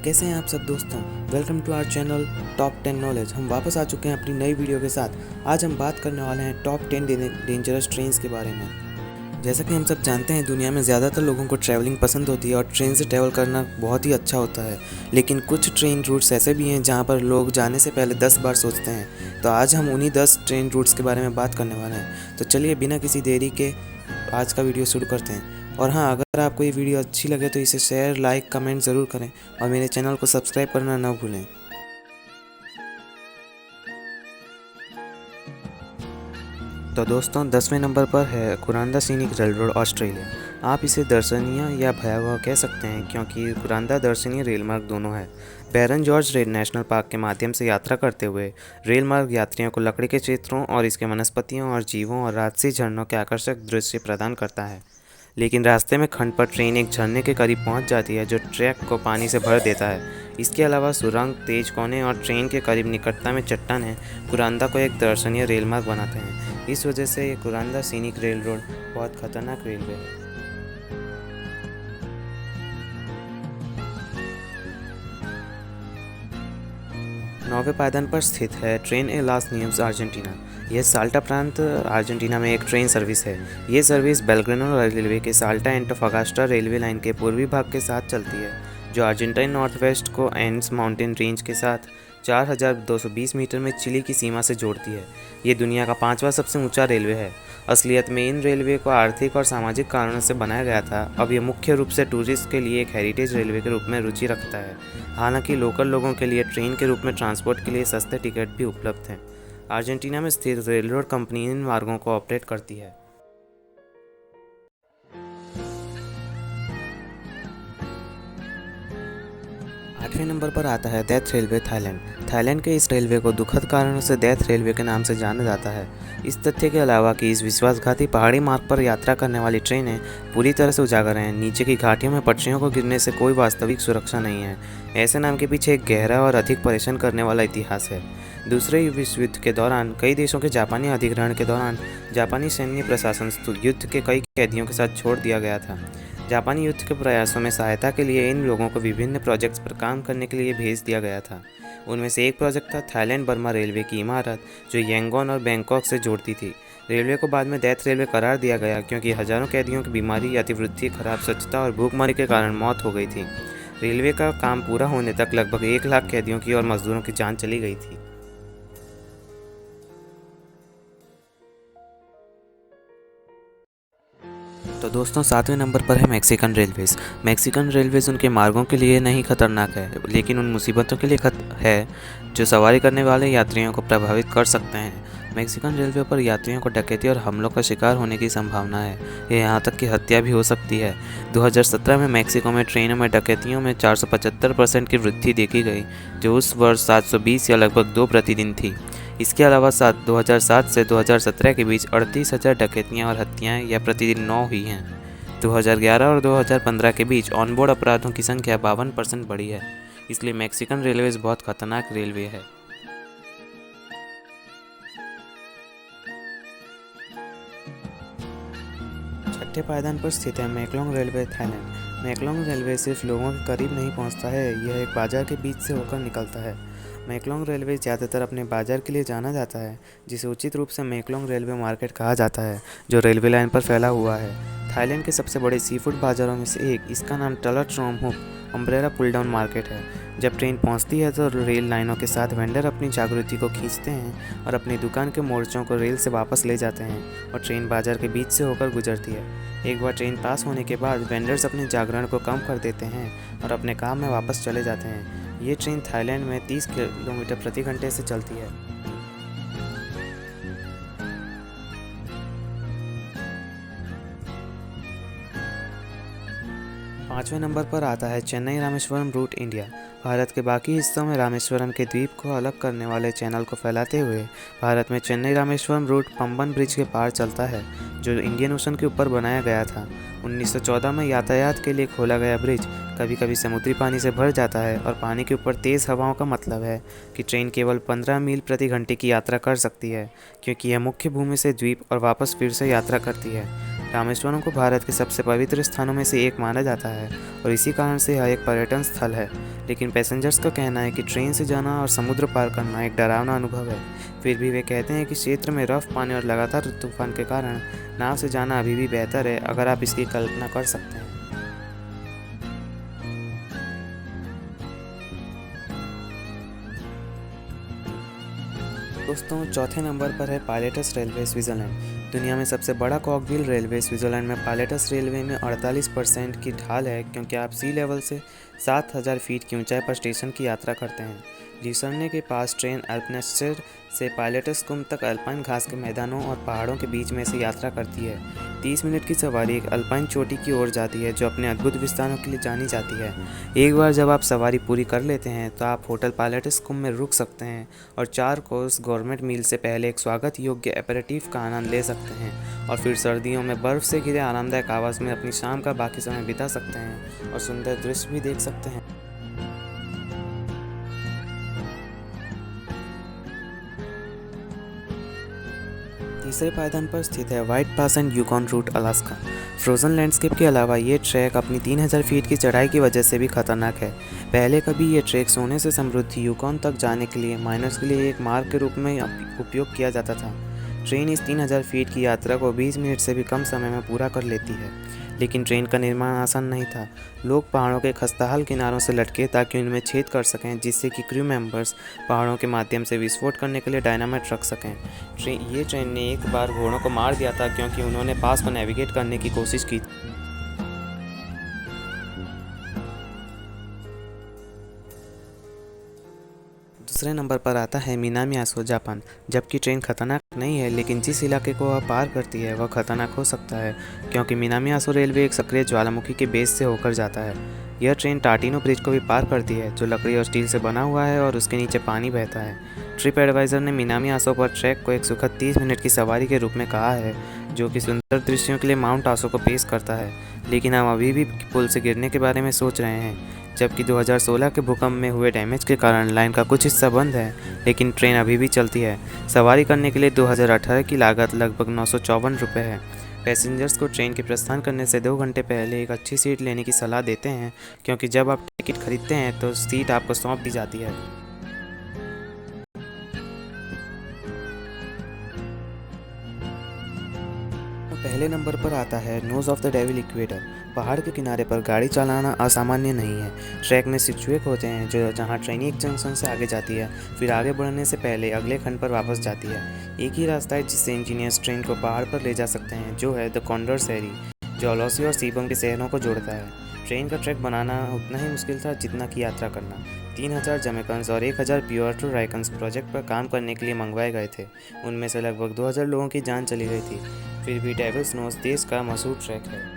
कैसे हैं आप सब दोस्तों। Welcome to our channel top 10 knowledge. हम वापस आ चुके हैं अपनी नई वीडियो के साथ। आज हम बात करने वाले हैं टॉप 10 डेंजरस ट्रेन्स के बारे में। जैसा कि हम सब जानते हैं, दुनिया में ज़्यादातर लोगों को ट्रैवलिंग पसंद होती है और ट्रेन से ट्रैवल करना बहुत ही अच्छा होता है। लेकिन कुछ ट्रेन रूट्स ऐसे भी हैं जहां पर लोग जाने से पहले 10 बार सोचते हैं। तो आज हम उन्हीं 10 ट्रेन रूट्स के बारे में बात करने वाले हैं। तो चलिए बिना किसी देरी के आज का वीडियो शुरू करते हैं। और हाँ, अगर आपको ये वीडियो अच्छी लगे तो इसे शेयर, लाइक, कमेंट ज़रूर करें और मेरे चैनल को सब्सक्राइब करना ना भूलें। तो दोस्तों, 10वें नंबर पर है कुरांदा सीनिक रेलरोड, ऑस्ट्रेलिया। आप इसे दर्शनीय या भयावह कह सकते हैं क्योंकि कुरांदा दर्शनीय रेलमार्ग दोनों है। बैरन जॉर्ज रेल नेशनल पार्क के माध्यम से यात्रा करते हुए रेलमार्ग यात्रियों को लकड़ी के क्षेत्रों और इसके वनस्पतियों और जीवों और राजसी झरनों के आकर्षक दृश्य प्रदान करता है। लेकिन रास्ते में खंड पर ट्रेन एक झरने के करीब पहुंच जाती है जो ट्रैक को पानी से भर देता है। इसके अलावा सुरंग, तेज कोने और ट्रेन के करीब निकटता में चट्टानें कुरांदा को एक दर्शनीय रेलमार्ग बनाते हैं। इस वजह से ये कुरांदा सीनिक रेल रोड बहुत खतरनाक रेलवे है। 9वें पायदान पर स्थित है ट्रेन ए लास न्यूज़, अर्जेंटीना। यह साल्टा प्रांत अर्जेंटीना में एक ट्रेन सर्विस है। ये सर्विस बेलग्रेनो रेलवे के साल्टा एंटोफागास्टा रेलवे लाइन के पूर्वी भाग के साथ चलती है, जो अर्जेंटाइन नॉर्थ वेस्ट को एंड्स माउंटेन रेंज के साथ 4220 मीटर में चिली की सीमा से जोड़ती है। ये दुनिया का 5वां सबसे ऊंचा रेलवे है। असलियत में इन रेलवे को आर्थिक और सामाजिक कारणों से बनाया गया था। अब ये मुख्य रूप से टूरिस्ट के लिए एक हेरिटेज रेलवे के रूप में रुचि रखता है। हालांकि लोकल लोगों के लिए ट्रेन के रूप में ट्रांसपोर्ट के लिए सस्ते टिकट भी उपलब्ध हैं। अर्जेंटीना में स्थित रेलरोड कंपनी इन मार्गों को ऑपरेट करती है। 8वें नंबर पर आता है डेथ रेलवे, थाईलैंड। थाईलैंड के इस रेलवे को दुखद कारणों से डेथ रेलवे के नाम से जाना जाता है। इस तथ्य के अलावा कि इस विश्वासघाती पहाड़ी मार्ग पर यात्रा करने वाली ट्रेनें पूरी तरह से उजागर हैं। नीचे की घाटियों में पटरियों को गिरने से कोई वास्तविक सुरक्षा नहीं है। ऐसे नाम के पीछे एक गहरा और अधिक परेशान करने वाला इतिहास है। दूसरे विश्व युद्ध के दौरान कई देशों के जापानी अधिग्रहण के दौरान जापानी सैन्य प्रशासन युद्ध के कई कैदियों के साथ छोड़ दिया गया था। जापानी युद्ध के प्रयासों में सहायता के लिए इन लोगों को विभिन्न प्रोजेक्ट्स पर काम करने के लिए भेज दिया गया था। उनमें से एक प्रोजेक्ट था थाईलैंड बर्मा रेलवे की इमारत, जो यांगोन और बैंकॉक से जोड़ती थी। रेलवे को बाद में डेथ रेलवे करार दिया गया क्योंकि हजारों कैदियों की बीमारी, अतिवृद्धि, खराब स्वच्छता और भूखमरी के कारण मौत हो गई थी। रेलवे का काम पूरा होने तक लगभग 1 लाख कैदियों की और मजदूरों की जान चली गई थी। तो दोस्तों, 7वें नंबर पर है मैक्सिकन रेलवेज़। मैक्सिकन रेलवेज़ उनके मार्गों के लिए नहीं खतरनाक है, लेकिन उन मुसीबतों के लिए है जो सवारी करने वाले यात्रियों को प्रभावित कर सकते हैं। मैक्सिकन रेलवे पर यात्रियों को डकैती और हमलों का शिकार होने की संभावना है। ये यहाँ तक कि हत्या भी हो सकती है। 2017 में मैक्सिको में ट्रेनों में डकैतियों में 475% की वृद्धि देखी गई, जो उस वर्ष 720 या लगभग 2 प्रतिदिन थी। इसके अलावा 2007 से 2017 के बीच 38,000 डकैतियाँ और हत्याएँ या प्रतिदिन 9 हुई हैं। 2011 और 2015 के बीच ऑनबोर्ड अपराधों की संख्या 52% बढ़ी है। इसलिए मैक्सिकन रेलवेज बहुत खतरनाक रेलवे है। छठे पायदान पर स्थित है मैकलोंग रेलवे, थाईलैंड। मैकलोंग रेलवे सिर्फ लोगों के करीब नहीं पहुंचता है, यह एक बाजार के बीच से होकर निकलता है। मैकलोंग रेलवे ज़्यादातर अपने बाजार के लिए जाना जाता है, जिसे उचित रूप से मैकलोंग रेलवे मार्केट कहा जाता है, जो रेलवे लाइन पर फैला हुआ है। थाईलैंड के सबसे बड़े सीफूड बाजारों में से एक, इसका नाम टलटरोमहुक अम्ब्रेला पुल डाउन मार्केट है। जब ट्रेन पहुंचती है तो रेल लाइनों के साथ वेंडर अपनी जागृति को खींचते हैं और अपनी दुकान के मोर्चों को रेल से वापस ले जाते हैं और ट्रेन बाजार के बीच से होकर गुजरती है। एक बार ट्रेन पास होने के बाद वेंडर्स अपने जागरण को कम कर देते हैं और अपने काम में वापस चले जाते हैं। ये ट्रेन थाईलैंड में 30 किलोमीटर प्रति घंटे से चलती है। 5वें नंबर पर आता है चेन्नई रामेश्वरम रूट, इंडिया। भारत के बाकी हिस्सों में रामेश्वरम के द्वीप को अलग करने वाले चैनल को फैलाते हुए भारत में चेन्नई रामेश्वरम रूट पंबन ब्रिज के पार चलता है, जो इंडियन ओशन के ऊपर बनाया गया था। 1914 में यातायात के लिए खोला गया ब्रिज कभी कभी समुद्री पानी से भर जाता है और पानी के ऊपर तेज़ हवाओं का मतलब है कि ट्रेन केवल 15 मील प्रति घंटे की यात्रा कर सकती है, क्योंकि यह मुख्य भूमि से द्वीप और वापस फिर से यात्रा करती है। रामेश्वरम को भारत के सबसे पवित्र स्थानों में से एक माना जाता है और इसी कारण से यह एक पर्यटन स्थल है। लेकिन पैसेंजर्स का कहना है कि ट्रेन से जाना और समुद्र पार करना एक डरावना अनुभव है। फिर भी वे कहते हैं कि क्षेत्र में रफ पानी और लगातार तूफान के कारण नाव से जाना अभी भी बेहतर है, अगर आप इसकी कल्पना कर सकते हैं। दोस्तों, चौथे नंबर पर है पायलेटस रेलवे स्विट्ज़रलैंड। दुनिया में सबसे बड़ा कॉकव्हील रेलवे स्विट्ज़रलैंड में पायलेटस रेलवे में 48% की ढाल है, क्योंकि आप सी लेवल से 7000 फीट की ऊंचाई पर स्टेशन की यात्रा करते हैं। ल्यूसर्ने के पास ट्रेन अल्पनेस्टर से पायलेटस कुंभ तक अल्पाइन घास के मैदानों और पहाड़ों के बीच में से यात्रा करती है। 30 मिनट की सवारी एक अल्पाइन चोटी की ओर जाती है, जो अपने अद्भुत विस्तारों के लिए जानी जाती है। एक बार जब आप सवारी पूरी कर लेते हैं तो आप होटल पायलेटस कुंभ में रुक सकते हैं और 4 कोर्स गवर्नमेंट मील से पहले एक स्वागत योग्य एपेरेटिव का आनंद ले सकते हैं, और फिर सर्दियों में बर्फ़ से घिरे आरामदायक आवास में अपनी शाम का बाकी समय बिता सकते हैं और सुंदर दृश्य भी देख सकते हैं। तीसरे पायदान पर स्थित है White Pass and Yukon Route, Alaska. Frozen landscape के अलावा ये ट्रैक अपनी 3000 फीट की चढ़ाई की वजह से भी खतरनाक है। पहले कभी ये ट्रैक सोने से समृद्ध यूकॉन तक जाने के लिए माइनर्स के लिए एक मार्ग के रूप में उपयोग किया जाता था। ट्रेन इस 3000 फीट की यात्रा को 20 मिनट से भी कम समय में पूरा कर लेती है, लेकिन ट्रेन का निर्माण आसान नहीं था। लोग पहाड़ों के खस्ताहाल किनारों से लटके ताकि उनमें छेद कर सकें, जिससे कि क्रू मेंबर्स पहाड़ों के माध्यम से विस्फोट करने के लिए डायनामाइट रख सकें। ये ट्रेन ने एक बार घोड़ों को मार दिया था, क्योंकि उन्होंने पास को नेविगेट करने की कोशिश की। दूसरे नंबर पर आता है मिनामी आसो, जापान। जबकि ट्रेन खतरनाक नहीं है, लेकिन जिस इलाके को वह पार करती है वह खतरनाक हो सकता है, क्योंकि मिनामी आसो रेलवे एक सक्रिय ज्वालामुखी के बेस से होकर जाता है। यह ट्रेन टाटिनो ब्रिज को भी पार करती है, जो लकड़ी और स्टील से बना हुआ है और उसके नीचे पानी बहता है। ट्रिप एडवाइज़र ने मिनामी आसो पर ट्रैक को एक सुखद 30 मिनट की सवारी के रूप में कहा है, जो कि सुंदर दृश्यों के लिए माउंट आसो को पेश करता है। लेकिन हम अभी भी पुल से गिरने के बारे में सोच रहे हैं, जबकि 2016 के भूकंप में हुए डैमेज के कारण लाइन का कुछ हिस्सा बंद है, लेकिन ट्रेन अभी भी चलती है। सवारी करने के लिए 2018 की लागत लगभग 954 रुपये है। पैसेंजर्स को ट्रेन के प्रस्थान करने से 2 घंटे पहले एक अच्छी सीट लेने की सलाह देते हैं, क्योंकि जब आप टिकट खरीदते हैं तो सीट आपको सौंप दी जाती है। पहले नंबर पर आता है nose of the devil equator. पहाड़ के किनारे पर गाड़ी चलाना असामान्य नहीं है। ट्रैक में सिचुएक होते हैं जो जहां ट्रेन एक जंक्शन से आगे जाती है, फिर आगे बढ़ने से पहले अगले खंड पर वापस जाती है। एक ही रास्ता है जिससे इंजीनियर्स ट्रेन को पहाड़ पर ले जा सकते हैं, जो है द कॉन्डोर सेरी, जो अलौसी और सीबम के शहरों को जोड़ता है। ट्रेन का ट्रैक बनाना उतना ही मुश्किल था जितना कि यात्रा करना। 3000 जमैकन्स और 1000 प्यूर्टो राइकन्स प्रोजेक्ट पर काम करने के लिए मंगवाए गए थे। उनमें से लगभग 2000 लोगों की जान चली गई थी। फिर भी डेविल्स नोज़ देश का मशहूर ट्रैक है।